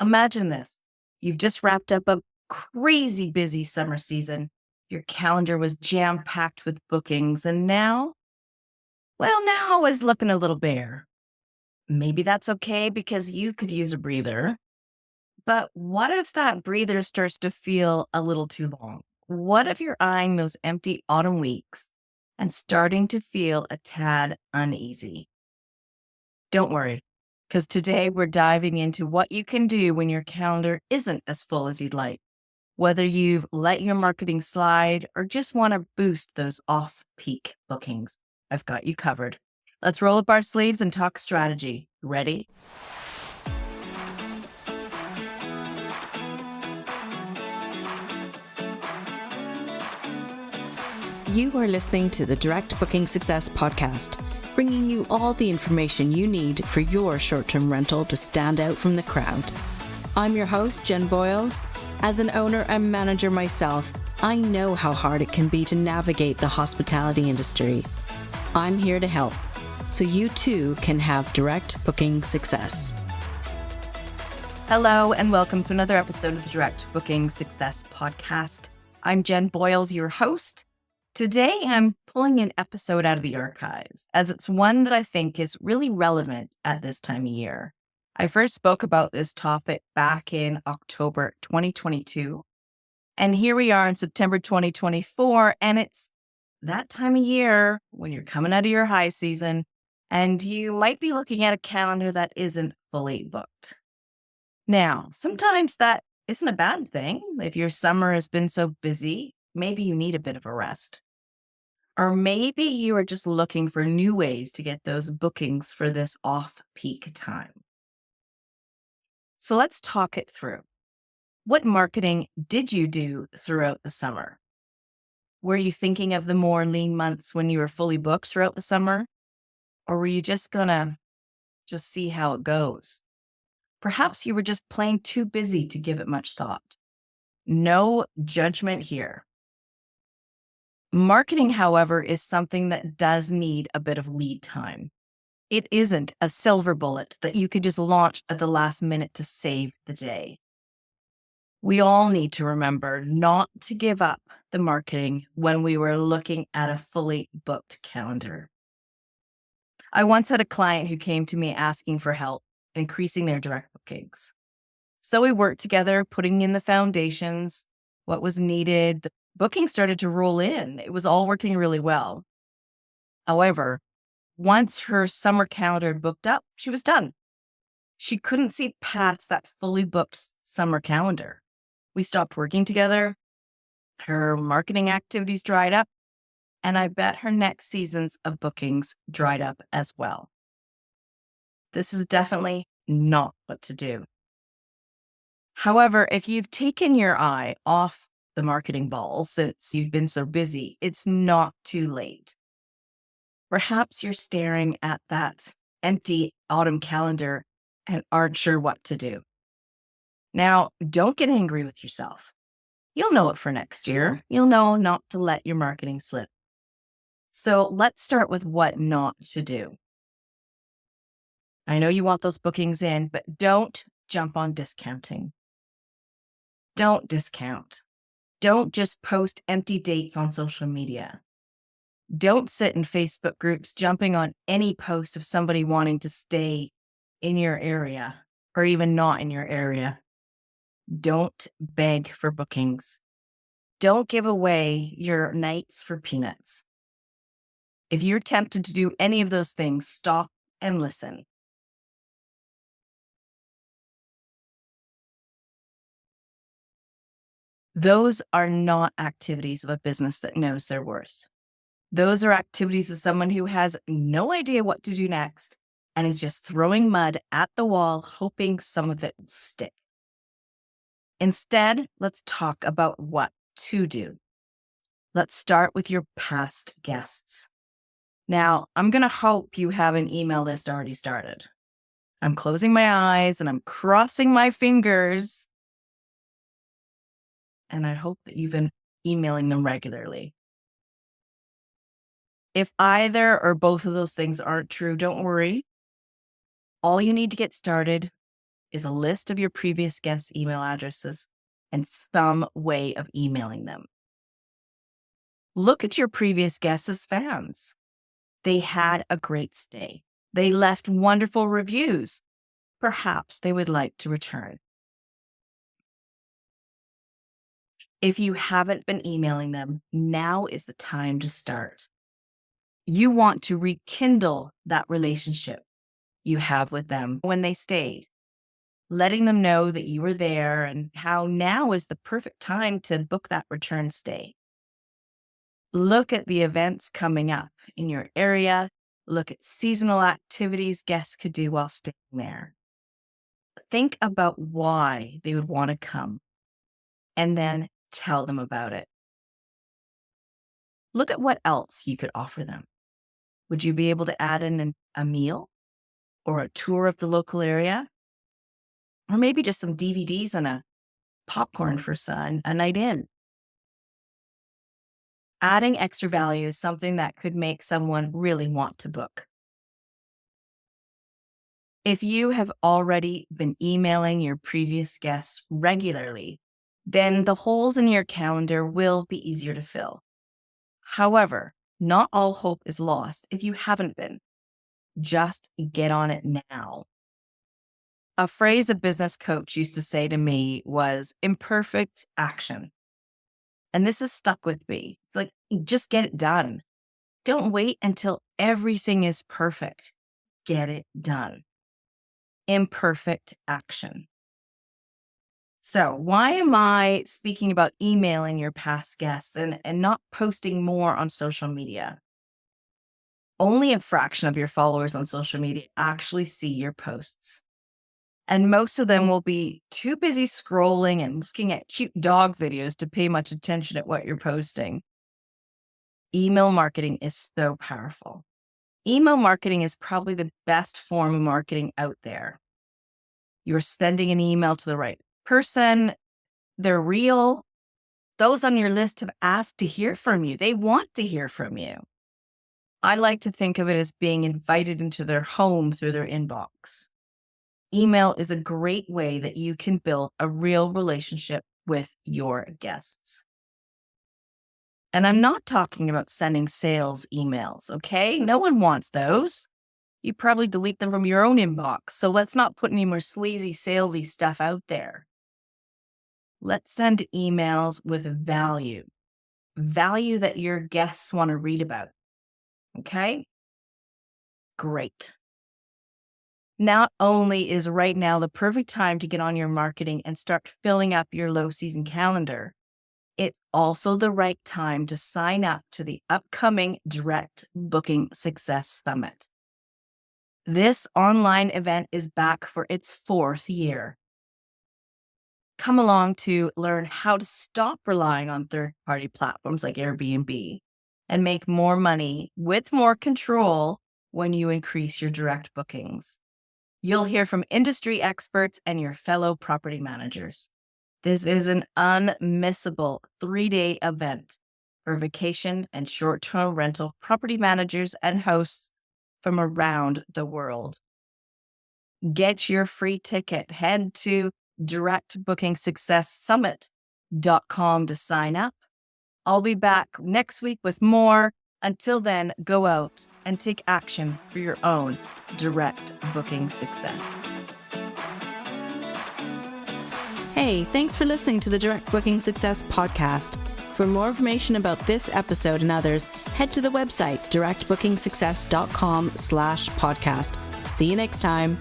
Imagine this. You've just wrapped up a crazy busy summer season. Your calendar was jam packed with bookings, and now is looking a little bare. Maybe that's okay because you could use a breather. But what if that breather starts to feel a little too long? What if you're eyeing those empty autumn weeks and starting to feel a tad uneasy? Don't worry, because today we're diving into what you can do when your calendar isn't as full as you'd like. Whether you've let your marketing slide or just want to boost those off peak bookings, I've got you covered. Let's roll up our sleeves and talk strategy. Ready? You are listening to the Direct Booking Success Podcast, bringing you all the information you need for your short-term rental to stand out from the crowd. I'm your host, Jen Boyles. As an owner and manager myself, I know how hard it can be to navigate the hospitality industry. I'm here to help, so you too can have direct booking success. Hello, and welcome to another episode of the Direct Booking Success Podcast. I'm Jen Boyles, your host. Today, I'm pulling an episode out of the archives, as it's one that I think is really relevant at this time of year. I first spoke about this topic back in October 2022, and here we are in September 2024, and it's that time of year when you're coming out of your high season, and you might be looking at a calendar that isn't fully booked. Now, sometimes that isn't a bad thing. If your summer has been so busy, maybe you need a bit of a rest. Or maybe you are just looking for new ways to get those bookings for this off-peak time. So let's talk it through. What marketing did you do throughout the summer? Were you thinking of the more lean months when you were fully booked throughout the summer? Or were you just gonna see how it goes? Perhaps you were just plain too busy to give it much thought. No judgment here. Marketing, however, is something that does need a bit of lead time. It isn't a silver bullet that you could just launch at the last minute to save the day. We all need to remember not to give up the marketing when we were looking at a fully booked calendar. I once had a client who came to me asking for help increasing their direct bookings. So we worked together, putting in the foundations, what was needed. The booking started to roll in. It was all working really well. However, once her summer calendar had booked up, she was done. She couldn't see past that fully booked summer calendar. We stopped working together. Her marketing activities dried up, and I bet her next seasons of bookings dried up as well. This is definitely not what to do. However, if you've taken your eye off the marketing ball since you've been so busy, it's not too late. Perhaps you're staring at that empty autumn calendar and aren't sure what to do. Now, don't get angry with yourself. You'll know it for next year. You'll know not to let your marketing slip. So let's start with what not to do. I know you want those bookings in, but don't jump on discounting. Don't discount. Don't just post empty dates on social media. Don't sit in Facebook groups jumping on any post of somebody wanting to stay in your area or even not in your area. Don't beg for bookings. Don't give away your nights for peanuts. If you're tempted to do any of those things, stop and listen. Those are not activities of a business that knows their worth. Those are activities of someone who has no idea what to do next and is just throwing mud at the wall, hoping some of it will stick. Instead, let's talk about what to do. Let's start with your past guests. Now, I'm going to hope you have an email list already started. I'm closing my eyes and I'm crossing my fingers. And I hope that you've been emailing them regularly. If either or both of those things aren't true, don't worry. All you need to get started is a list of your previous guests' email addresses and some way of emailing them. Look at your previous guests as fans. They had a great stay. They left wonderful reviews. Perhaps they would like to return. If you haven't been emailing them, now is the time to start. You want to rekindle that relationship you have with them when they stayed, letting them know that you were there and how now is the perfect time to book that return stay. Look at the events coming up in your area. Look at seasonal activities guests could do while staying there. Think about why they would want to come and then tell them about it. Look at what else you could offer them. Would you be able to add in a meal or a tour of the local area? Or maybe just some DVDs and a popcorn for a night in. Adding extra value is something that could make someone really want to book. If you have already been emailing your previous guests regularly, then the holes in your calendar will be easier to fill. However, not all hope is lost if you haven't been. Just get on it now. A phrase a business coach used to say to me was imperfect action. And this has stuck with me. It's like, just get it done. Don't wait until everything is perfect. Get it done. Imperfect action. So why am I speaking about emailing your past guests and not posting more on social media? Only a fraction of your followers on social media actually see your posts. And most of them will be too busy scrolling and looking at cute dog videos to pay much attention at what you're posting. Email marketing is so powerful. Email marketing is probably the best form of marketing out there. You're sending an email to the right person. They're real. Those on your list have asked to hear from you. They want to hear from you. I like to think of it as being invited into their home through their inbox. Email is a great way that you can build a real relationship with your guests. And I'm not talking about sending sales emails, okay? No one wants those. You probably delete them from your own inbox. So let's not put any more sleazy, salesy stuff out there. Let's send emails with value that your guests want to read about. Okay? Great. Not only is right now the perfect time to get on your marketing and start filling up your low season calendar, it's also the right time to sign up to the upcoming Direct Booking Success Summit. This online event is back for its 4th year. Come along to learn how to stop relying on third-party platforms like Airbnb and make more money with more control when you increase your direct bookings. You'll hear from industry experts and your fellow property managers. This is an unmissable 3-day event for vacation and short-term rental property managers and hosts from around the world. Get your free ticket. Head to directbookingsuccesssummit.com to sign up. I'll be back next week with more. Until then, go out and take action for your own direct booking success. Hey, thanks for listening to the Direct Booking Success podcast. For more information about this episode and others, head to the website directbookingsuccess.com/podcast. See you next time.